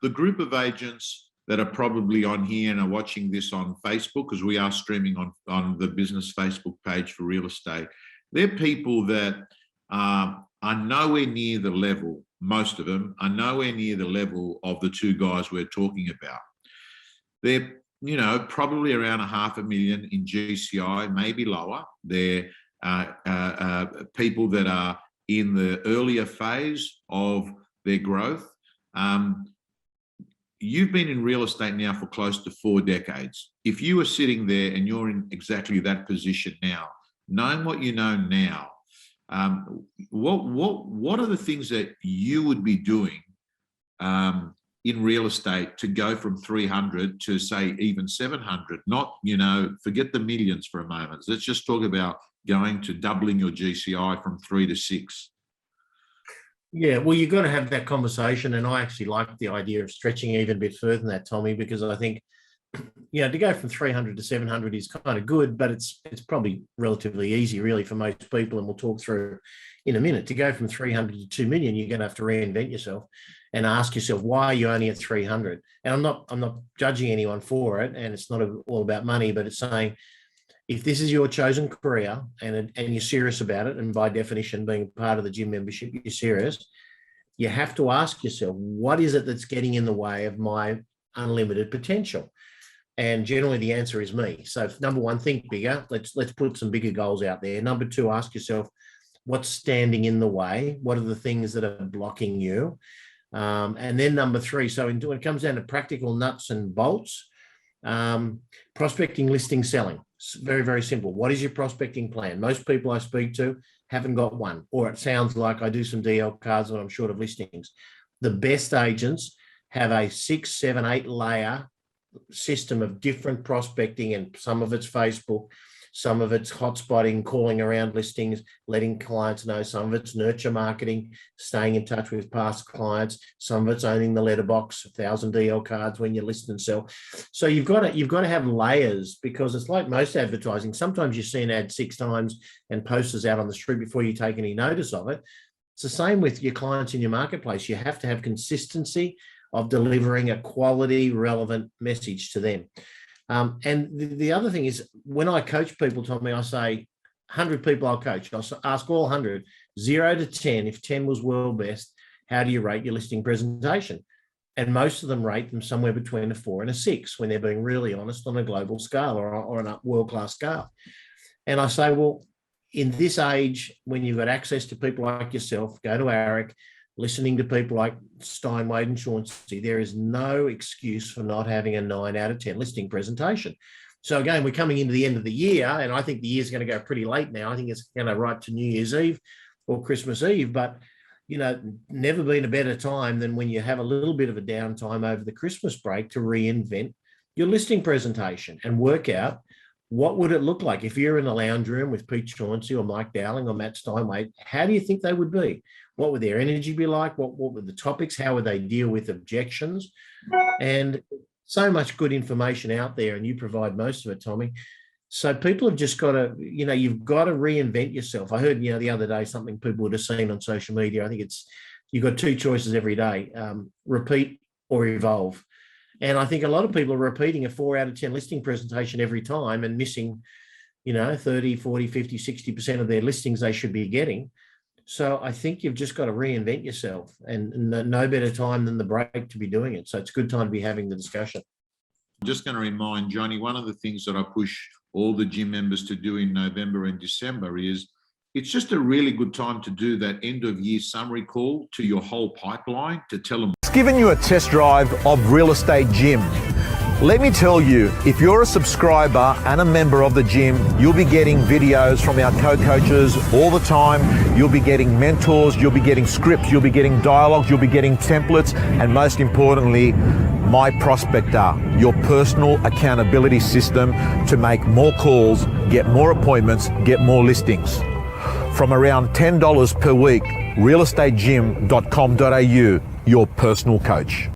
the group of agents that are probably on here and are watching this on Facebook, because we are streaming on the business Facebook page for real estate, they're people that are nowhere near the level, most of them are nowhere near the level of the two guys we're talking about. They're, probably around $500,000 in GCI, maybe lower. They're people that are in the earlier phase of their growth. You've been in real estate now for close to 4 decades. If you were sitting there and you're in exactly that position now, knowing what you know now, what are the things that you would be doing in real estate to go from 300 to say even 700? Not, forget the millions for a moment. Let's just talk about going to doubling your GCI from 3 to 6. Yeah, well, you've got to have that conversation, and I actually like the idea of stretching even a bit further than that, Tommy, because I think, to go from 300 to 700 is kind of good, but it's probably relatively easy, really, for most people, and we'll talk through in a minute. To go from 300 to 2 million, you're going to have to reinvent yourself and ask yourself, why are you only at 300? And I'm not judging anyone for it, and it's not all about money, but it's saying, if this is your chosen career and you're serious about it, and by definition, being part of the gym membership, you're serious, you have to ask yourself, what is it that's getting in the way of my unlimited potential? And generally the answer is me. So number one, think bigger. Let's put some bigger goals out there. Number two, ask yourself, what's standing in the way? What are the things that are blocking you? And then number three, so when it comes down to practical nuts and bolts, prospecting, listing, selling. It's very, very simple. What is your prospecting plan? Most people I speak to haven't got one, or it sounds like I do some DL cards when I'm short of listings. The best agents have a 6, 7, 8 layer system of different prospecting, and some of it's Facebook, some of it's hotspotting, calling around listings, letting clients know, some of it's nurture marketing, staying in touch with past clients, some of it's owning the letterbox, 1,000 DL cards when you list and sell. So you've got to have layers, because it's like most advertising. Sometimes you see an ad 6 times and posters out on the street before you take any notice of it. It's the same with your clients in your marketplace. You have to have consistency of delivering a quality, relevant message to them. And the other thing is, when I coach people, Tommy, I say 100 people I'll coach. I'll ask all 100, 0 to 10. If 10 was world best, how do you rate your listing presentation? And most of them rate them somewhere between a 4 and a 6 when they're being really honest on a global scale or on a world-class scale. And I say, well, in this age, when you've got access to people like yourself, go to ARIC, listening to people like Steinway and Chauncey, there is no excuse for not having a 9 out of 10 listing presentation. So again, we're coming into the end of the year, and I think the year's going to go pretty late now. I think it's going to right to New Year's Eve or Christmas Eve, but never been a better time than when you have a little bit of a downtime over the Christmas break to reinvent your listing presentation and work out what would it look like if you're in a lounge room with Pete Chauncey or Mike Dowling or Matt Steinway. How do you think they would be? What would their energy be like? What would the topics? How would they deal with objections? And so much good information out there, and you provide most of it, Tommy. So people have just got to, you've got to reinvent yourself. I heard, the other day, something people would have seen on social media. I think you've got 2 choices every day, repeat or evolve. And I think a lot of people are repeating a 4 out of 10 listing presentation every time and missing, 30, 40, 50, 60% of their listings they should be getting. So I think you've just got to reinvent yourself, and no better time than the break to be doing it. So it's a good time to be having the discussion. I'm just going to remind Johnny, one of the things that I push all the gym members to do in November and December is it's just a really good time to do that end of year summary call to your whole pipeline to tell them. It's given you a test drive of Real Estate Gym. Let me tell you, if you're a subscriber and a member of the gym, you'll be getting videos from our co-coaches all the time. You'll be getting mentors, you'll be getting scripts, you'll be getting dialogues, you'll be getting templates, and most importantly, My Prospector, your personal accountability system to make more calls, get more appointments, get more listings. From around $10 per week, realestategym.com.au, your personal coach.